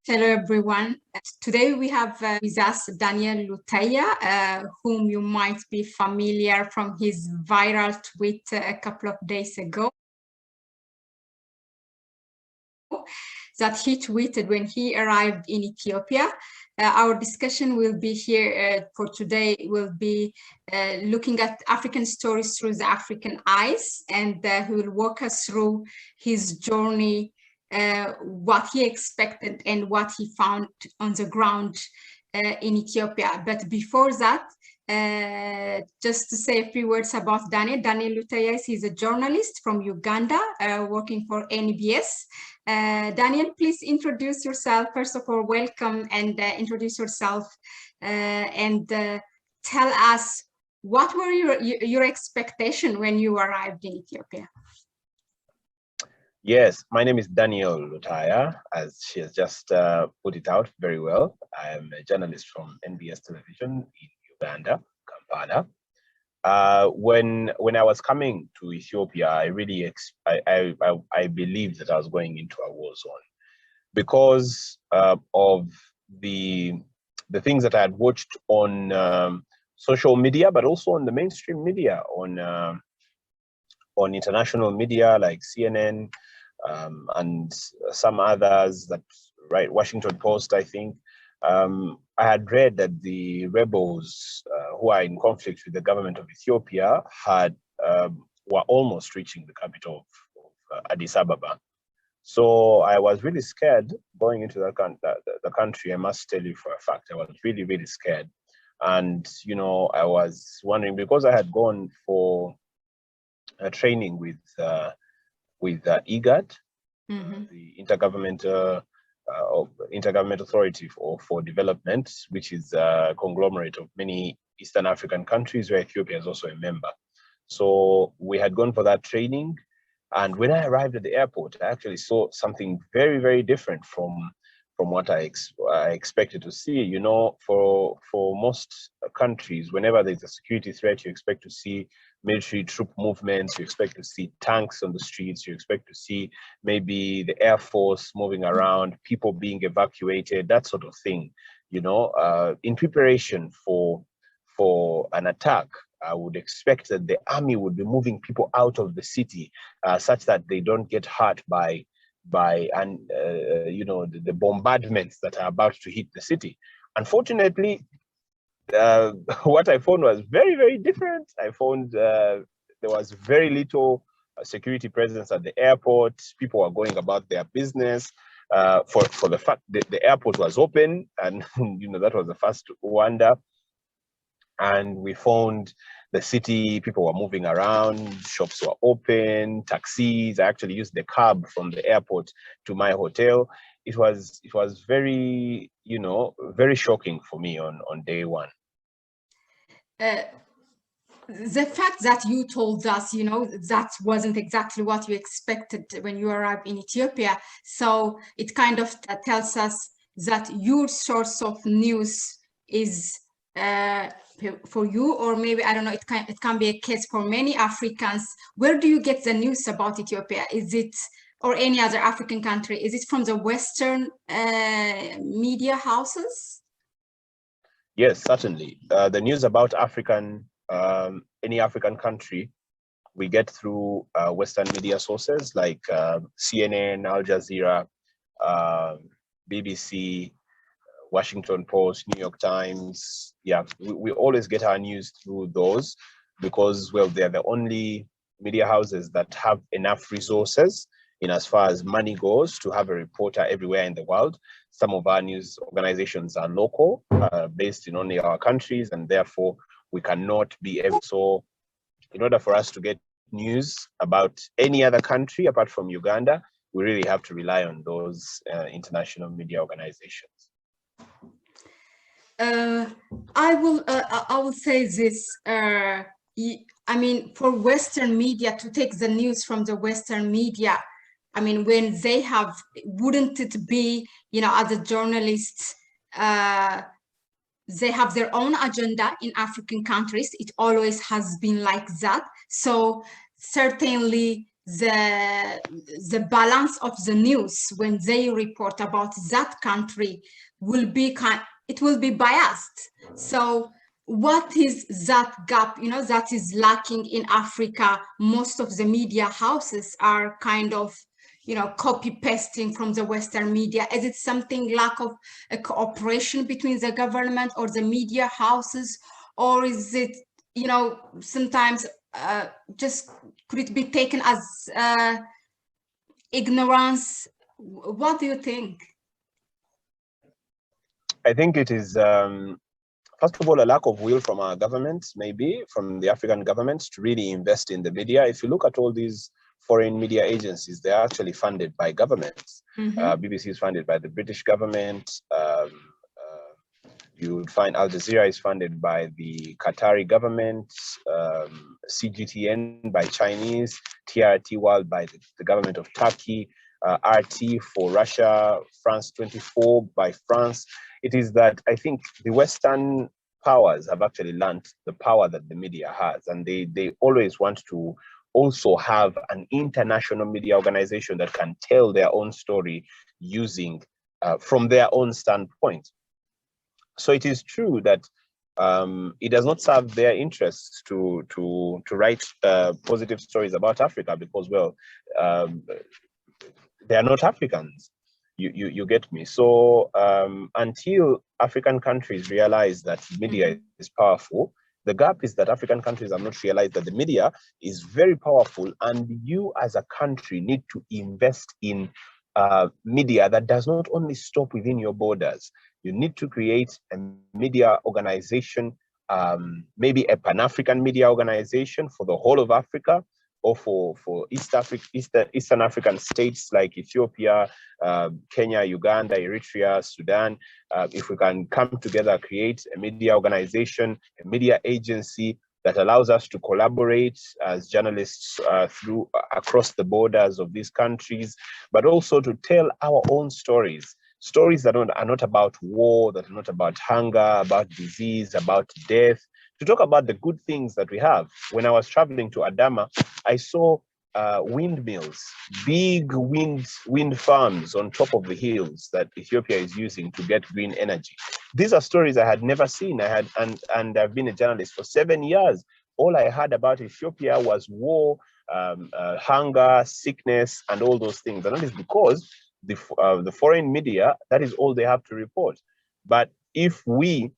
Hello, everyone. Today we have with us Daniel Lutaaya, whom you might be familiar from his viral tweet a couple of days ago that he tweeted when he arrived in Ethiopia. Our discussion will be here for today will be looking at African stories through the African eyes, and he will walk us through his journey, what he expected and what he found on the ground in Ethiopia. But before that, just to say a few words about Daniel. Daniel Lutaaya is a journalist from Uganda, working for NBS. Daniel, please introduce yourself. First of all, welcome, and introduce yourself and tell us what were your expectations when you arrived in Ethiopia. Yes, my name is Daniel Lutaaya, as she has just put it out very well. I am a journalist from NBS Television in Uganda, Kampala. When I was coming to Ethiopia, I really I believed that I was going into a war zone because of the things that I had watched on social media, but also on the mainstream media, on international media like CNN and some others, that Washington Post, I think. I had read that the rebels who are in conflict with the government of Ethiopia were almost reaching the capital of Addis Ababa. So I was really scared going into the country. I must tell you for a fact, I was really, really scared. And, you know, I was wondering, because I had gone for a training with IGAD, the Intergovernmental Authority for Development, which is a conglomerate of many Eastern African countries where Ethiopia is also a member. So we had gone for that training, and when I arrived at the airport, I actually saw something very, very different from what I expected to see. You know, for most countries, whenever there's a security threat, you expect to see military troop movements, you expect to see tanks on the streets, you expect to see maybe the Air Force moving around, people being evacuated, that sort of thing. You know, in preparation for an attack, I would expect that the army would be moving people out of the city such that they don't get hurt by you know, the bombardments that are about to hit the city. Unfortunately, what I found was very, very different. I found there was very little security presence at the airport. People were going about their business. For the fact that the airport was open, and you know, that was the first wonder. And we found the city, people were moving around, shops were open, taxis. I actually used the cab from the airport to my hotel. It was very, you know, very shocking for me on day one. The fact that you told us, you know, that wasn't exactly what you expected when you arrived in Ethiopia. So it kind of tells us that your source of news is for you, or maybe, I don't know, it can be a case for many Africans. Where do you get the news about Ethiopia? Is it, or any other African country, is it from the Western media houses? Yes, certainly. The news about any African country, we get through Western media sources like CNN, Al Jazeera, BBC, Washington Post, New York Times. Yeah, we always get our news through those because, well, they're the only media houses that have enough resources in as far as money goes to have a reporter everywhere in the world. Some of our news organizations are local, based in only our countries, and therefore we cannot be able. So in order for us to get news about any other country apart from Uganda, we really have to rely on those international media organizations. I will say this. I mean, for Western media to take the news from the Western media, I mean, when they have, wouldn't it be, you know, as a journalist, they have their own agenda in African countries. It always has been like that. So certainly the balance of the news when they report about that country will be it will be biased. So what is that gap, you know, that is lacking in Africa? Most of the media houses are kind of, you know, copy pasting from the Western media. Is it something lack of a cooperation between the government or the media houses, or is it, you know, sometimes just could it be taken as ignorance? What do you think? I think it is, first of all, a lack of will from our governments, maybe from the African governments, to really invest in the media. If you look at all these foreign media agencies, they're actually funded by governments. BBC is funded by the British government. You would find Al Jazeera is funded by the Qatari government, CGTN by Chinese, TRT World by the government of Turkey, RT for Russia, France 24 by France. It is that I think the Western powers have actually learned the power that the media has, and they always want to also have an international media organization that can tell their own story using from their own standpoint. So it is true that it does not serve their interests to write positive stories about Africa because, well, they are not Africans. You get me? So until African countries realize that media is powerful, the gap is that African countries have not realized that the media is very powerful, and you as a country need to invest in media that does not only stop within your borders. You need to create a media organization, maybe a Pan-African media organization for the whole of Africa, or for Eastern African states like Ethiopia, Kenya, Uganda, Eritrea, Sudan. If we can come together, create a media organization, a media agency that allows us to collaborate as journalists across the borders of these countries, but also to tell our own stories. Stories that are not about war, that are not about hunger, about disease, about death, to talk about the good things that we have. When I was traveling to Adama, I saw windmills, big wind farms on top of the hills that Ethiopia is using to get green energy. These are stories I had never seen. And I've been a journalist for 7 years. All I heard about Ethiopia was war, hunger, sickness, and all those things. And that is because the foreign media, that is all they have to report. But if we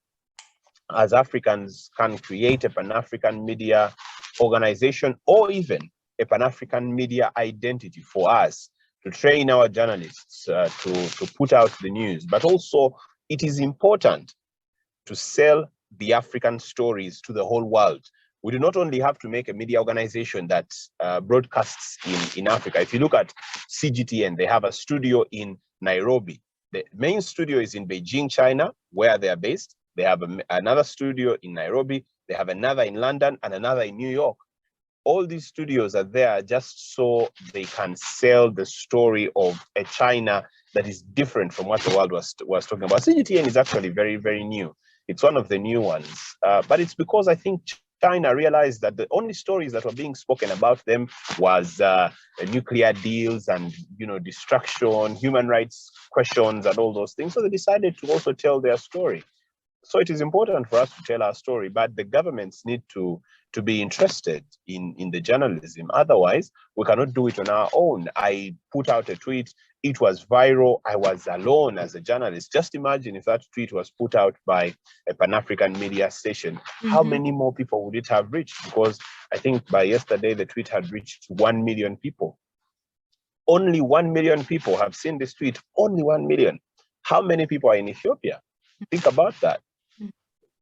as Africans can create a Pan-African media organization, or even a Pan-African media identity for us to train our journalists to put out the news. But also, it is important to sell the African stories to the whole world. We do not only have to make a media organization that broadcasts in Africa. If you look at CGTN, they have a studio in Nairobi. The main studio is in Beijing, China, where they are based. They have another studio in Nairobi. They have another in London and another in New York. All these studios are there just so they can sell the story of a China that is different from what the world was talking about. CGTN is actually very, very new. It's one of the new ones. But it's because I think China realized that the only stories that were being spoken about them was nuclear deals and, you know, destruction, human rights questions and all those things. So they decided to also tell their story. So it is important for us to tell our story, but the governments need to be interested in the journalism. Otherwise, we cannot do it on our own. I put out a tweet, it was viral, I was alone as a journalist. Just imagine if that tweet was put out by a Pan-African media station, how many more people would it have reached? Because I think by yesterday, the tweet had reached 1 million people. Only 1 million people have seen this tweet, only 1 million. How many people are in Ethiopia? Think about that.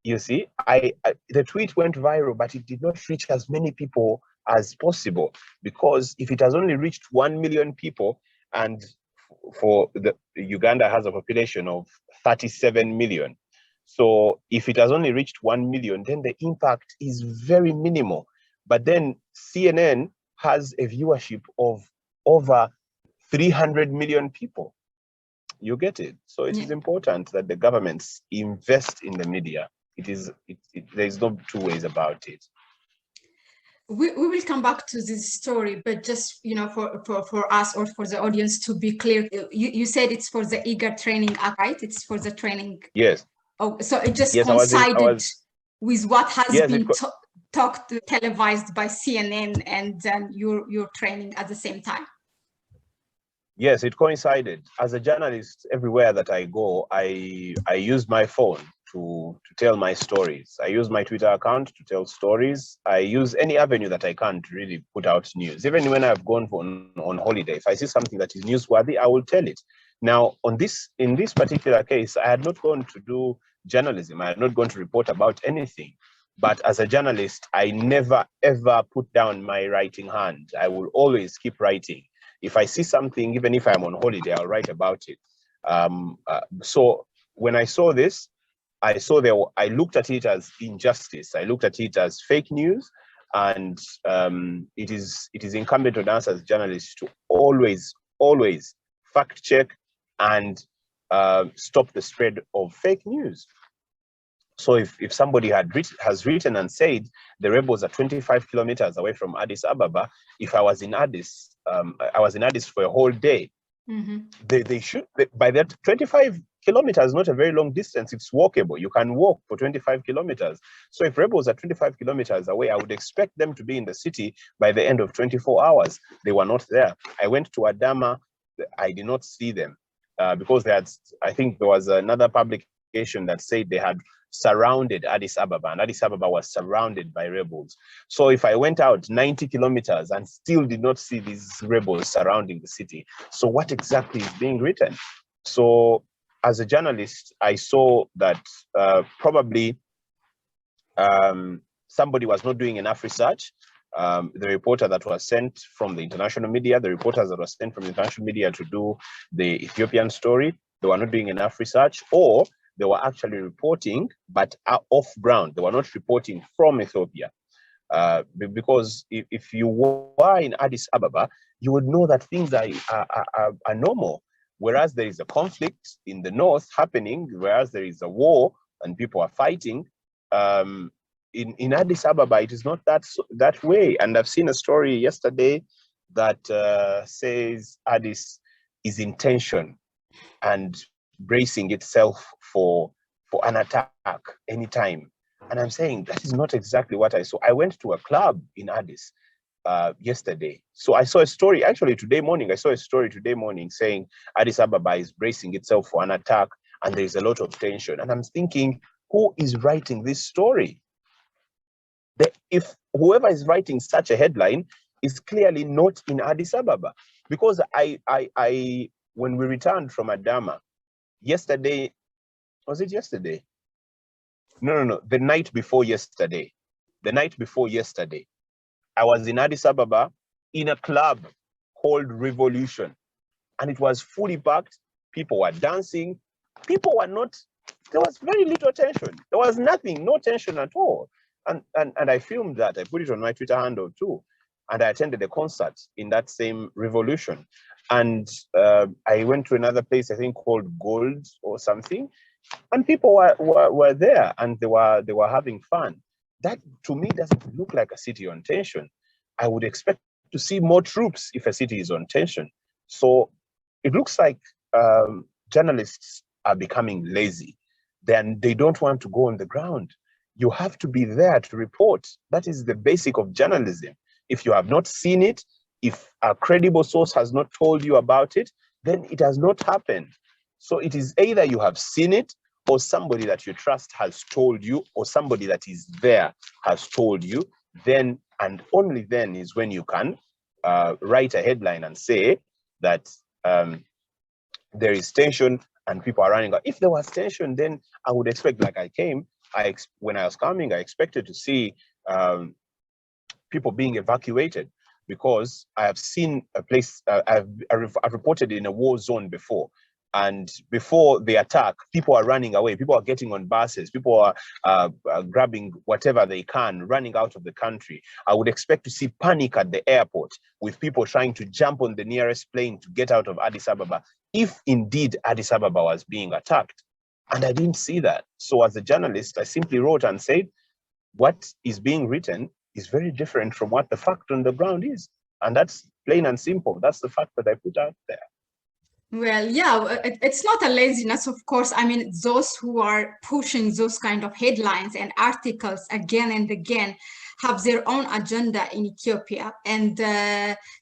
You see, the tweet went viral, but it did not reach as many people as possible, because if it has only reached 1 million people, and for Uganda has a population of 37 million. So if it has only reached 1 million, then the impact is very minimal. But then CNN has a viewership of over 300 million people. You get it? So it is important that the governments invest in the media. There is no two ways about it. We will come back to this story, but just, for us or for the audience to be clear, you said it's for the IGAD training act, right? It's for the training. Yes. Oh, so it just Yes, coincided with what has yes, been talked, televised by CNN, and then your training at the same time. Yes, it coincided. As a journalist, everywhere that I go, I use my phone to tell my stories. I use my Twitter account to tell stories. I use any avenue that I can to really put out news. Even when I've gone on holiday, if I see something that is newsworthy, I will tell it. Now, in this particular case, I had not gone to do journalism. I had not gone to report about anything. But as a journalist, I never, ever put down my writing hand. I will always keep writing. If I see something, even if I'm on holiday, I'll write about it. So when I saw this, I looked at it as injustice. I looked at it as fake news, and it is incumbent on us as journalists to always fact check and stop the spread of fake news. So if somebody has written and said the rebels are 25 kilometers away from Addis Ababa, if I was in Addis, I was in Addis for a whole day, they should, by that 25 kilometers, not a very long distance, it's walkable. You can walk for 25 kilometers. So if rebels are 25 kilometers away, I would expect them to be in the city by the end of 24 hours. They were not there. I went to Adama, I did not see them because I think there was another publication that said they had surrounded Addis Ababa, and Addis Ababa was surrounded by rebels. So if I went out 90 kilometers and still did not see these rebels surrounding the city, so what exactly is being written? So as a journalist, I saw that probably somebody was not doing enough research. The reporter that was sent from the international media, the reporters that were sent from the international media to do the Ethiopian story, they were not doing enough research, or they were actually reporting, but off ground. They were not reporting from Ethiopia. Because if you were in Addis Ababa, you would know that things are normal. Whereas there is a conflict in the north happening, whereas there is a war and people are fighting, in Addis Ababa, it is not that way. And I've seen a story yesterday that says Addis is in tension and bracing itself for an attack anytime. And I'm saying that is not exactly what I saw. I went to a club in Addis yesterday. So I saw a story, actually today morning, saying Addis Ababa is bracing itself for an attack and there's a lot of tension. And I'm thinking, who is writing this story? If whoever is writing such a headline is clearly not in Addis Ababa, because when we returned from Adama yesterday, was it yesterday? No, the night before yesterday. The night before yesterday, I was in Addis Ababa in a club called Revolution, and it was fully packed. People were dancing. People were not, there was very little tension. There was nothing, no tension at all. And I filmed that. I put it on my Twitter handle too. And I attended a concert in that same Revolution. And I went to another place, I think called Gold or something. And people were there and they were having fun. That to me doesn't look like a city on tension. I would expect to see more troops if a city is on tension. So it looks like journalists are becoming lazy. They don't want to go on the ground. You have to be there to report. That is the basic of journalism. If you have not seen it, if a credible source has not told you about it, then it has not happened. So it is either you have seen it, or somebody that you trust has told you, or somebody that is there has told you. Then and only then is when you can write a headline and say that there is tension and people are running out. If there was tension, then I would expect, like when I was coming, I expected to see people being evacuated, because I have seen a place, I've reported in a war zone before. And before the attack, people are running away. People are getting on buses. People are grabbing whatever they can, running out of the country. I would expect to see panic at the airport, with people trying to jump on the nearest plane to get out of Addis Ababa, if indeed Addis Ababa was being attacked. And I didn't see that. So as a journalist, I simply wrote and said, what is being written is very different from what the fact on the ground is. And that's plain and simple. That's the fact that I put out there. Well, yeah, it's not a laziness, of course. I mean, those who are pushing those kind of headlines and articles again and again have their own agenda in Ethiopia. And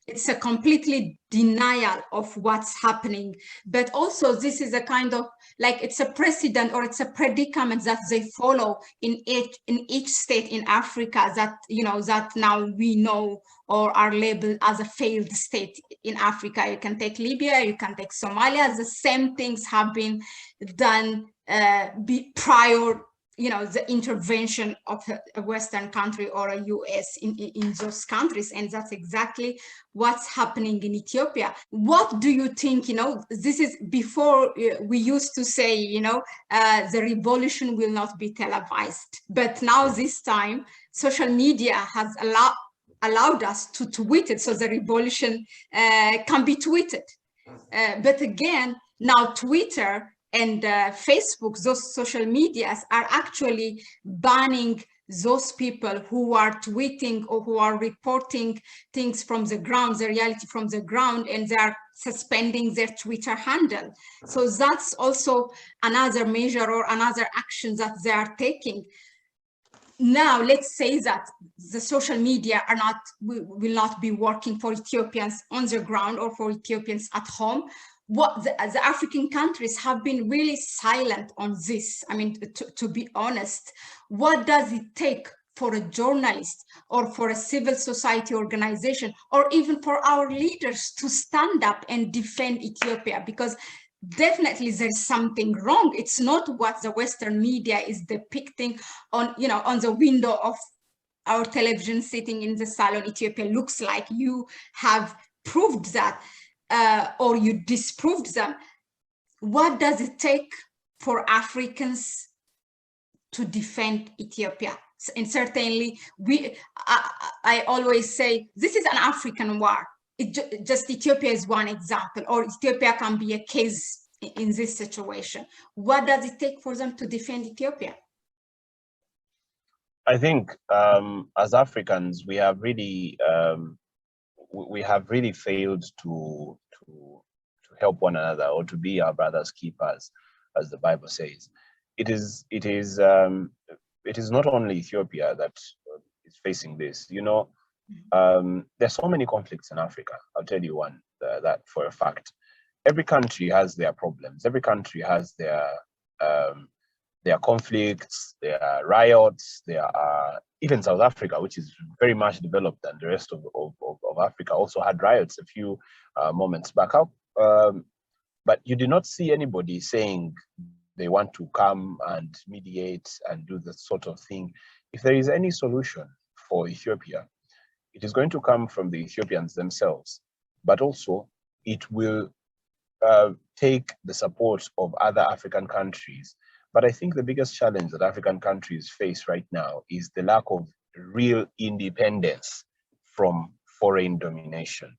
it's a completely denial of what's happening. But also this is a kind of, like, it's a precedent or it's a predicament that they follow in each state in Africa that, you know, that now we know or are labeled as a failed state in Africa. You can take Libya, you can take Somalia. The same things have been done prior, you know, the intervention of a Western country or a US in those countries. And that's exactly what's happening in Ethiopia. What do you think, you know, this is before we used to say, you know, the revolution will not be televised. But now this time, social media has allowed us to tweet it. So the revolution can be tweeted. But again, now Twitter and Facebook, those social medias are actually banning those people who are tweeting or who are reporting things from the ground, the reality from the ground, and they are suspending their Twitter handle. So that's also another measure or another action that they are taking. Now, let's say that the social media will not be working for Ethiopians on the ground or for Ethiopians at home. What the African countries have been really silent on this. I mean, to be honest, what does it take for a journalist or for a civil society organization or even for our leaders to stand up and defend Ethiopia? Because definitely there's something wrong. It's not what the Western media is depicting on, you know, on the window of our television sitting in the salon. Ethiopia looks like. You have proved that. Or you disproved them. What does it take for Africans to defend Ethiopia? And certainly, I always say this is an African war. Just Ethiopia is one example, or Ethiopia can be a case in this situation. What does it take for them to defend Ethiopia? I think as Africans, we have really failed to help one another or to be our brother's keepers, as the Bible says. It is not only Ethiopia that is facing this. You know, there's so many conflicts in Africa. I'll tell you one that for a fact. Every country has their problems. Every country has their conflicts, their riots. There are even South Africa, which is very much developed, and the rest of Africa also had riots a few moments back up. But you do not see anybody saying they want to come and mediate and do that sort of thing. If there is any solution for Ethiopia, it is going to come from the Ethiopians themselves, but also it will take the support of other African countries. But I think the biggest challenge that African countries face right now is the lack of real independence from foreign domination.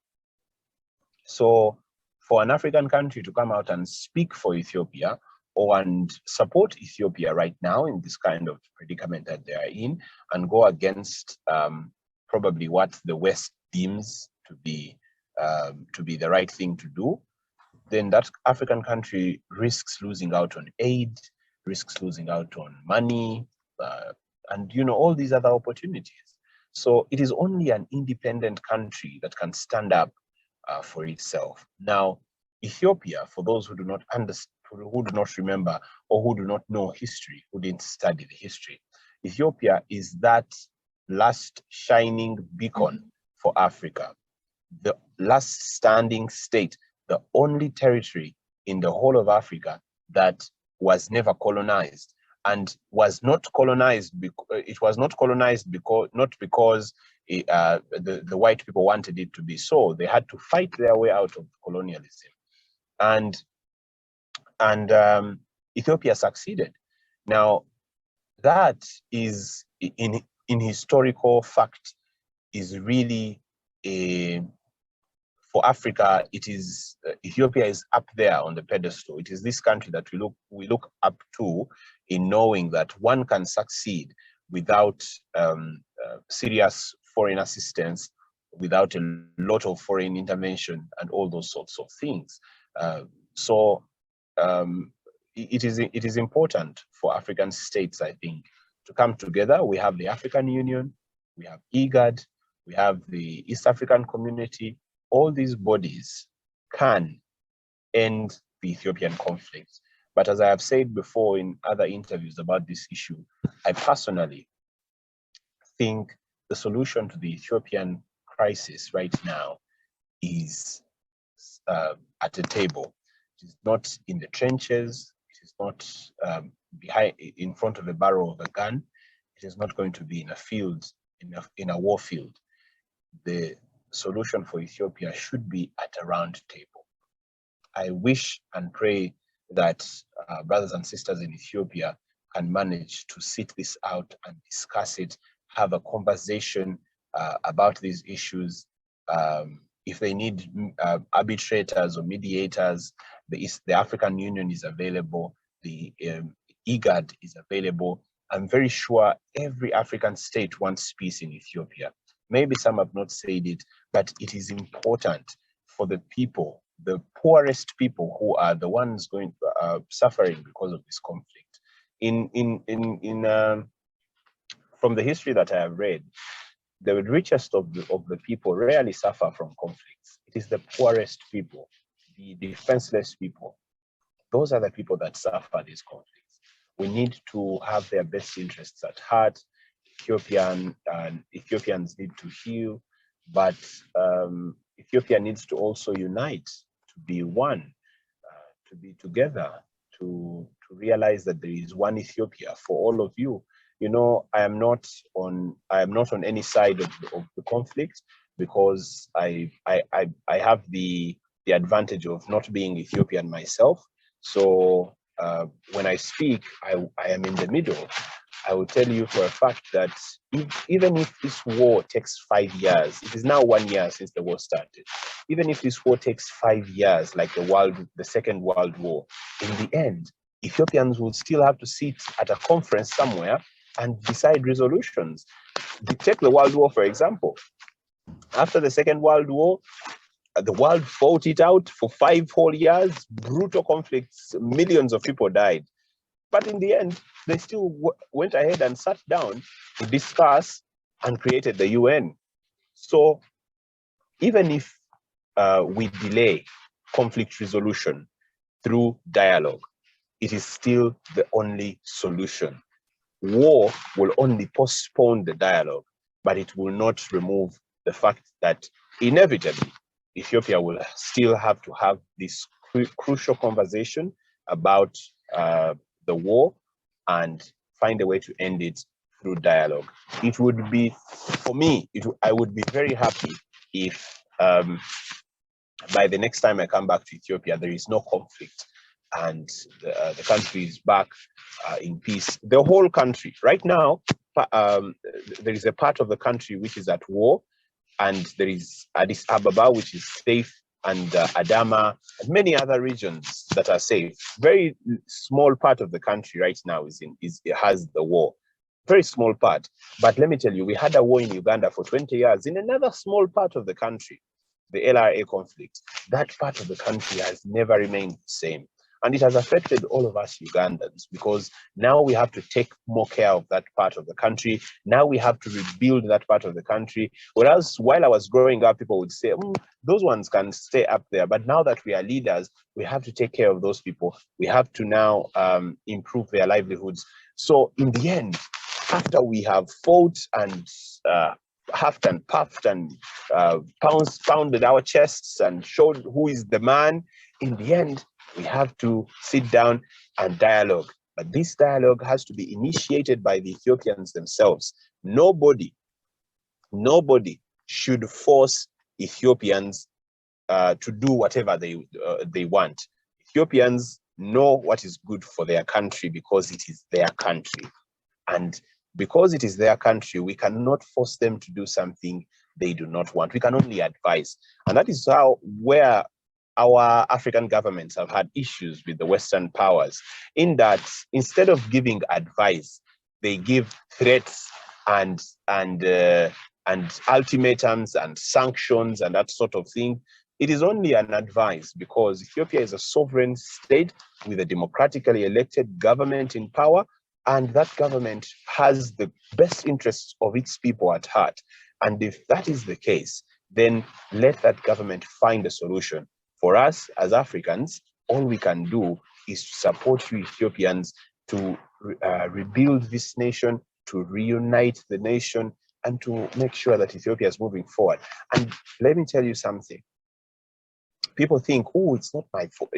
So for an African country to come out and speak for Ethiopia and support Ethiopia right now in this kind of predicament that they are in, and go against probably what the West deems to be the right thing to do, then that African country risks losing out on aid, risks losing out on money, and you know, all these other opportunities. So it is only an independent country that can stand up for itself. Now, Ethiopia, for those who do not understand, who do not remember, or who do not know history, who didn't study the history, Ethiopia is that last shining beacon for Africa, the last standing state, the only territory in the whole of Africa that was never colonized, and was not colonized. It was not colonized not because the white people wanted it to be so. They had to fight their way out of colonialism, and Ethiopia succeeded. Now, that is in historical fact is really for Africa. It is Ethiopia is up there on the pedestal. It is this country that we look up to in knowing that one can succeed without serious foreign assistance, without a lot of foreign intervention and all those sorts of things. So it is important for African states, I think, to come together. We have the African Union, we have IGAD, we have the East African Community. All these bodies can end the Ethiopian conflict. But as I have said before in other interviews about this issue, I personally think the solution to the Ethiopian crisis right now is at the table. It is not in the trenches. It is not in front of a barrel of a gun. It is not going to be in a field, in a war field. The solution for Ethiopia should be at a round table. I wish and pray that brothers and sisters in Ethiopia can manage to sit this out and discuss it, have a conversation about these issues. If they need arbitrators or mediators, the African Union is available, the IGAD is available. I'm very sure every African state wants peace in Ethiopia. Maybe some have not said it, but it is important for the people, the poorest people who are the ones suffering because of this conflict. From the history that I have read, the richest of the people rarely suffer from conflicts. It is the poorest people, the defenseless people. Those are the people that suffer these conflicts. We need to have their best interests at heart. Ethiopians need to heal, but Ethiopia needs to also unite, to be one, to be together, to realize that there is one Ethiopia for all of you. You know, I am not on any side of the conflict, because I have the advantage of not being Ethiopian myself. So when I speak, I am in the middle. I will tell you for a fact that even if this war takes 5 years, it is now 1 year since the war started. Even if this war takes 5 years, like the Second World War, in the end, Ethiopians will still have to sit at a conference somewhere and decide resolutions. Take the World War, for example. After the Second World War, the world fought it out for 5 whole years, brutal conflicts, millions of people died. But in the end, they still went ahead and sat down to discuss and created the UN. So even if we delay conflict resolution through dialogue, it is still the only solution. War will only postpone the dialogue, but it will not remove the fact that inevitably Ethiopia will still have to have this crucial conversation about the war and find a way to end it through dialogue. It would be, for me, I would be very happy if by the next time I come back to Ethiopia, there is no conflict and the country is back in peace. The whole country, right now, there is a part of the country which is at war, and there is Addis Ababa, which is safe, and Adama, and many other regions that are safe. Very small part of the country right now has the war. Very small part. But let me tell you, we had a war in Uganda for 20 years in another small part of the country, the LRA conflict. That part of the country has never remained the same. And it has affected all of us Ugandans, because now we have to take more care of that part of the country. Now we have to rebuild that part of the country. Whereas while I was growing up, people would say, those ones can stay up there. But now that we are leaders, we have to take care of those people. We have to now improve their livelihoods. So in the end, after we have fought and huffed and puffed and pounded our chests and showed who is the man, in the end, we have to sit down and dialogue. But this dialogue has to be initiated by the Ethiopians themselves. Nobody should force Ethiopians to do whatever they want. Ethiopians know what is good for their country because it is their country. And because it is their country, we cannot force them to do something they do not want. We can only advise. And that is where our African governments have had issues with the Western powers, in that instead of giving advice, they give threats and ultimatums and sanctions and that sort of thing. It is only an advice, because Ethiopia is a sovereign state with a democratically elected government in power, and that government has the best interests of its people at heart. And if that is the case, then let that government find a solution. For us as Africans, all we can do is to support you Ethiopians to rebuild this nation, to reunite the nation, and to make sure that Ethiopia is moving forward. And let me tell you something. People think, oh, it's not my fault.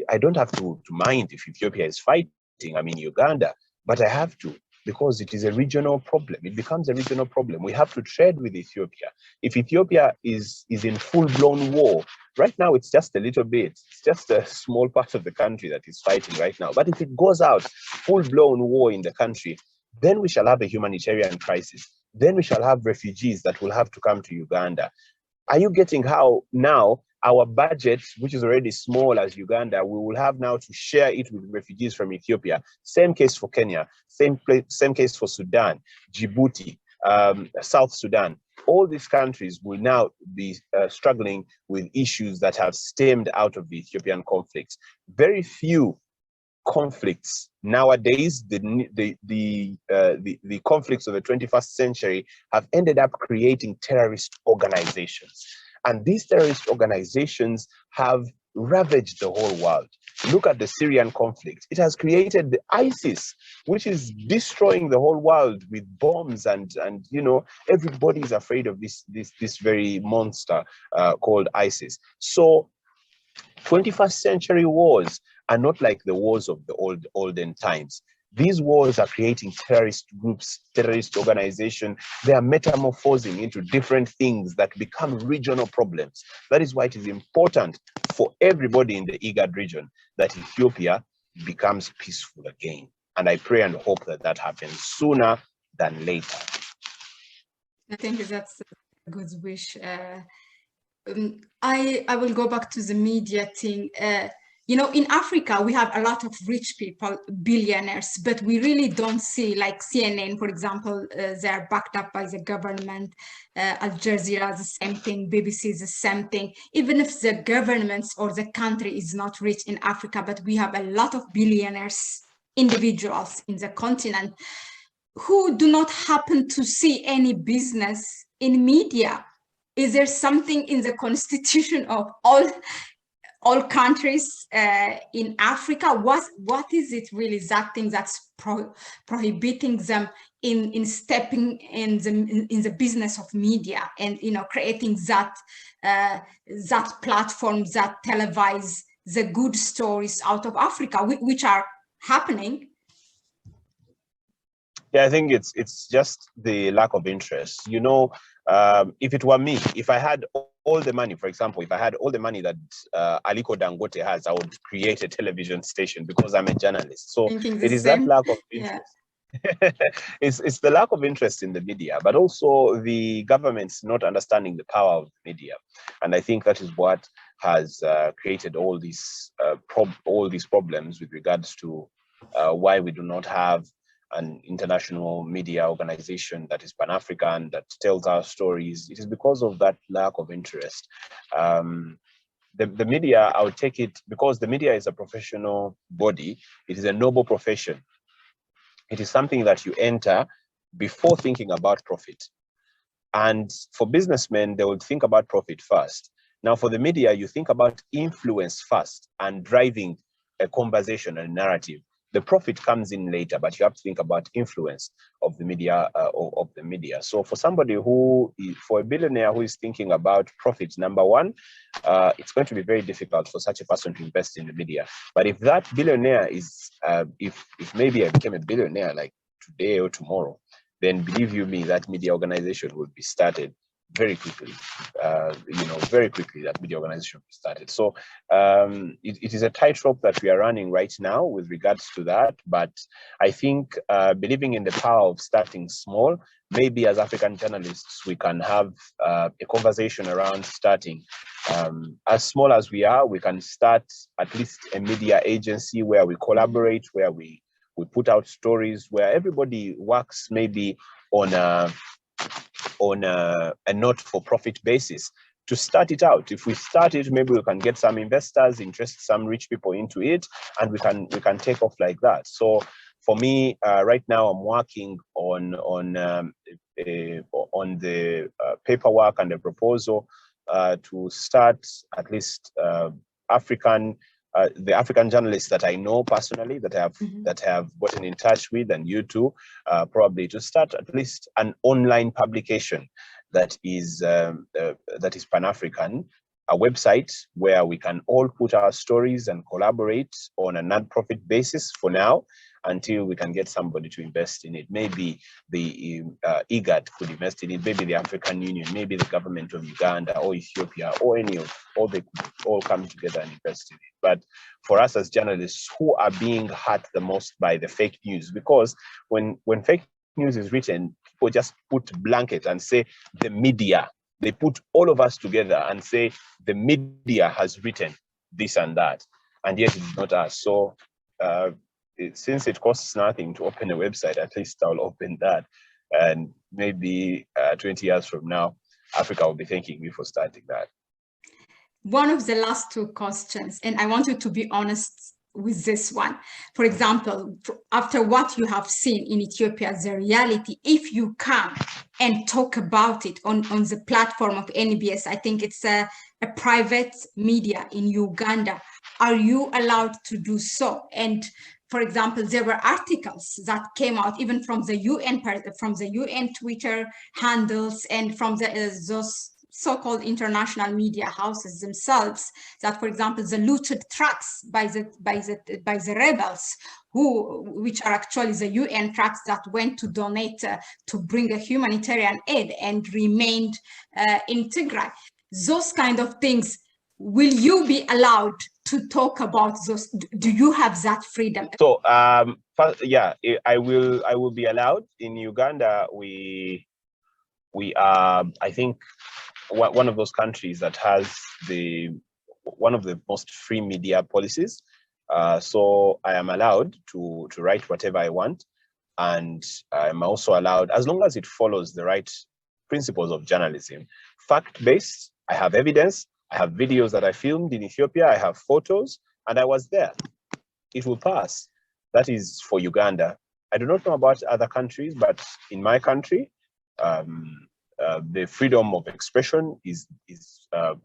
I don't have to mind if Ethiopia is fighting. I'm in Uganda, but I have to, because it is a regional problem. It becomes a regional problem. We have to trade with Ethiopia. If Ethiopia is in full-blown war, right now it's just a little bit. It's just a small part of the country that is fighting right now. But if it goes out, full-blown war in the country, then we shall have a humanitarian crisis. Then we shall have refugees that will have to come to Uganda. Are you getting how now our budget, which is already small as Uganda, we will have now to share it with refugees from Ethiopia? Same case for Kenya, same case for Sudan, Djibouti, South Sudan. All these countries will now be struggling with issues that have stemmed out of the Ethiopian conflicts. Very few conflicts nowadays, the conflicts of the 21st century have ended up creating terrorist organizations. And these terrorist organizations have ravaged the whole world. Look at the Syrian conflict. It has created the ISIS, which is destroying the whole world with bombs, and you know, everybody is afraid of this very monster called ISIS. So 21st century wars are not like the wars of the olden times. These wars are creating terrorist groups, terrorist organizations. They are metamorphosing into different things that become regional problems. That is why it is important for everybody in the IGAD region that Ethiopia becomes peaceful again. And I pray and hope that that happens sooner than later. I think that's a good wish. I will go back to the media thing. You know, in Africa, we have a lot of rich people, billionaires, but we really don't see, like CNN, for example, they're backed up by the government. Al Jazeera, the same thing. BBC, the same thing. Even if the governments or the country is not rich in Africa, but we have a lot of billionaires, individuals in the continent who do not happen to see any business in media. Is there something in the constitution of all countries in Africa? What is it really, that thing that's prohibiting them in stepping in the business of media, and you know, creating that platform that televise the good stories out of Africa, which are happening? Yeah, I think it's just the lack of interest. You know, if it were me, if I had all the money, for example, if I had all the money that Aliko Dangote has, I would create a television station, because I'm a journalist. So it is that lack of interest. Yeah. It's the lack of interest in the media, but also the government's not understanding the power of the media. And I think that is what has created all these problems with regards to why we do not have an international media organization that is Pan-African, that tells our stories. It is because of that lack of interest. The media, I would take it, because the media is a professional body, it is a noble profession. It is something that you enter before thinking about profit. And for businessmen, they would think about profit first. Now for the media, you think about influence first and driving a conversation and a narrative. The profit comes in later, but you have to think about influence of the media. So for somebody for a billionaire who is thinking about profit, number one, it's going to be very difficult for such a person to invest in the media. But if that billionaire is, if maybe I became a billionaire like today or tomorrow, then believe you me, that media organization will be started very quickly. Very quickly that media organization will be started. So it is a tightrope that we are running right now with regards to that. But I think believing in the power of starting small, maybe as African journalists, we can have a conversation around starting. As small as we are, we can start at least a media agency where we collaborate, where we put out stories, where everybody works maybe on a not-for-profit basis to start it out. If we start it, maybe we can get some investors, interest some rich people into it, and we can take off like that. So for me, right now, I'm working on the paperwork and the proposal to start at least the African journalists that I know personally, that have gotten in touch with, and you too, probably to start at least an online publication that is Pan-African, a website where we can all put our stories and collaborate on a non-profit basis for now, until we can get somebody to invest in it. Maybe the IGAD could invest in it, maybe the African Union, maybe the government of Uganda or Ethiopia, or they could all come together and invest in it. But for us as journalists who are being hurt the most by the fake news, because when fake news is written, people just put blanket and say the media. They put all of us together and say the media has written this and that, and yet it's not us. So since it costs nothing to open a website, at least I'll open that. And maybe 20 years from now, Africa will be thanking me for starting that. One of the last two questions, and I want you to be honest with this one. For example, after what you have seen in Ethiopia, the reality, if you come and talk about it on the platform of NBS, I think it's a private media in Uganda, are you allowed to do so? And for example, there were articles that came out even from the UN Twitter handles and from those so-called international media houses themselves, that, for example, the looted trucks by the rebels, which are actually the UN trucks that went to donate to bring a humanitarian aid and remained in Tigray. Those kind of things. Will you be allowed to talk about those? Do you have that freedom? So yeah, I will be allowed. In Uganda, we are, I think, one of those countries that has one of the most free media policies. So I am allowed to write whatever I want, and I'm also allowed, as long as it follows the right principles of journalism, fact-based. I have evidence. I have videos that I filmed in Ethiopia. I have photos, and I was there. It will pass. That is for Uganda. I do not know about other countries, but in my country, the freedom of expression is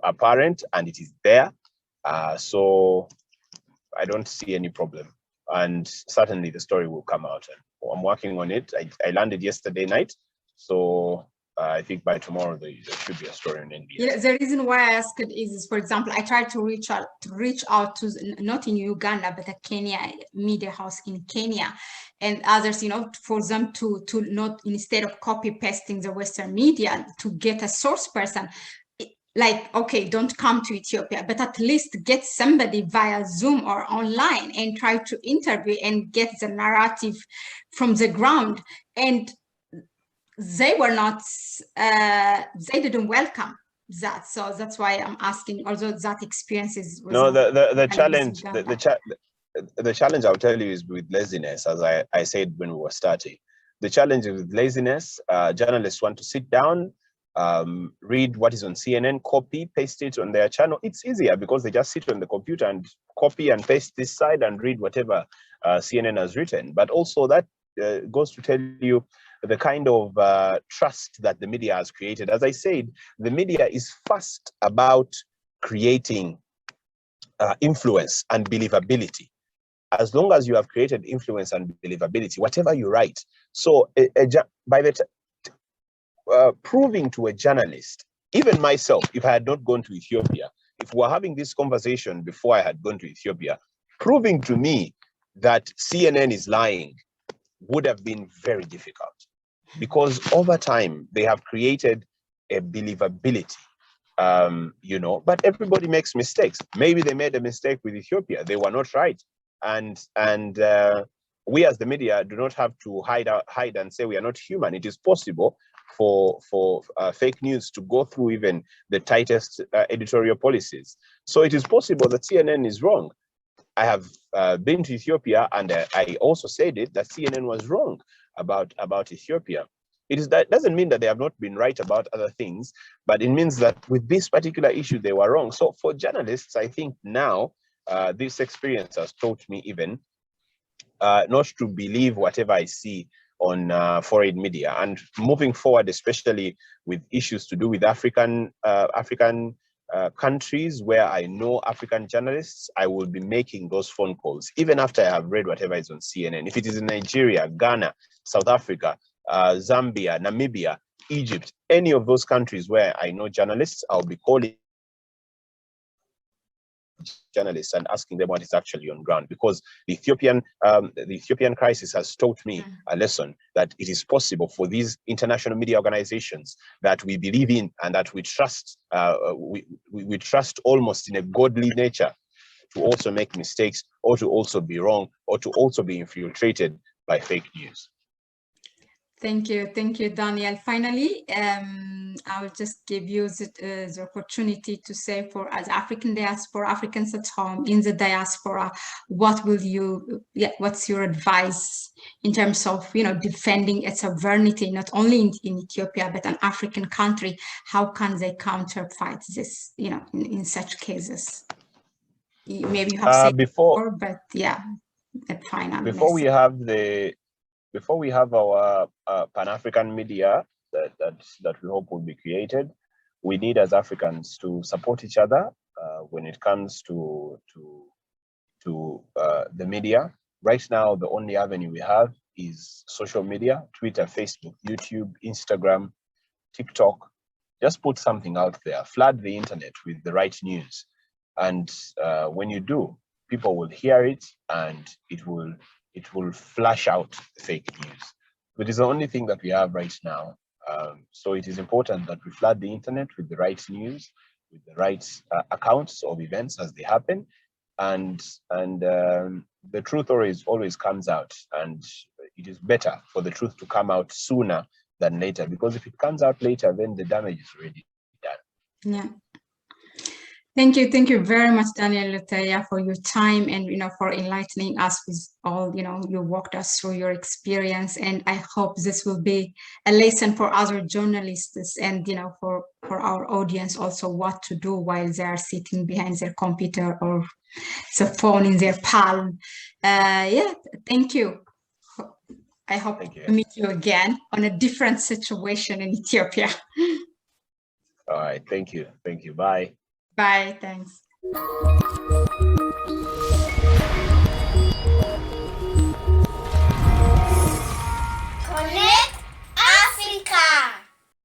apparent, and it is there. So I don't see any problem. And certainly the story will come out. And I'm working on it. I landed yesterday night. So I think by tomorrow there should be a story on NBS. Yeah, the reason why I asked is, for example, I tried to reach out to, not in Uganda, but a Kenya media house in Kenya and others, for them to not, instead of copy pasting the Western media, to get a source person. Like, okay, don't come to Ethiopia, but at least get somebody via Zoom or online and try to interview and get the narrative from the ground. And they were not, they didn't welcome that. So that's why I'm asking, although that experience is. No, the challenge, the challenge I'll tell you is with laziness, as I said when we were starting. The challenge is with laziness. Journalists want to sit down, read what is on CNN, copy, paste it on their channel. It's easier because they just sit on the computer and copy and paste this side and read whatever CNN has written. But also that goes to tell you the kind of trust that the media has created. As I said, the media is first about creating influence and believability. As long as you have created influence and believability, whatever you write. So by proving to a journalist, even myself, if I had not gone to Ethiopia, if we're having this conversation before I had gone to Ethiopia, proving to me that CNN is lying would have been very difficult, because over time they have created a believability, but everybody makes mistakes. Maybe they made a mistake with Ethiopia. They were not right. And we as the media do not have to hide and say we are not human. It is possible for fake news to go through even the tightest editorial policies. So it is possible that CNN is wrong. I have been to Ethiopia, and I also said it, that CNN was wrong about Ethiopia. That doesn't mean that they have not been right about other things, but it means that with this particular issue, they were wrong. So for journalists, I think now this experience has taught me even not to believe whatever I see on foreign media. And moving forward, especially with issues to do with African countries where I know African journalists, I will be making those phone calls, even after I have read whatever is on CNN. If it is in Nigeria, Ghana, South Africa, Zambia, Namibia, Egypt, any of those countries where I know journalists, I'll be calling journalists and asking them what is actually on ground, because the Ethiopian crisis has taught me a lesson that it is possible for these international media organizations that we believe in and that we trust, we trust almost in a godly nature, to also make mistakes, or to also be wrong, or to also be infiltrated by fake news. Thank you, Daniel. Finally, I'll just give you the opportunity to say, for as African diaspora, Africans at home in the diaspora, what's your advice in terms of, defending its sovereignty, not only in Ethiopia but an African country? How can they counterfight this, in such cases? Maybe you have said before, but yeah, that final message. Before we have our Pan-African media that we hope will be created, we need as Africans to support each other when it comes to the media. Right now, the only avenue we have is social media: Twitter, Facebook, YouTube, Instagram, TikTok. Just put something out there, flood the internet with the right news. And when you do, people will hear it, and it will flash out fake news. But it's the only thing that we have right now. So it is important that we flood the internet with the right news, with the right accounts of events as they happen, and the truth always comes out. And it is better for the truth to come out sooner than later, because if it comes out later, then the damage is already done. Yeah. Thank you very much, Daniel Lutaaya, for your time and for enlightening us with all you walked us through your experience. And I hope this will be a lesson for other journalists and for our audience also, what to do while they are sitting behind their computer or the phone in their palm. Yeah, thank you. I hope to meet you again on a different situation in Ethiopia. All right, thank you. Bye. Bye, thanks.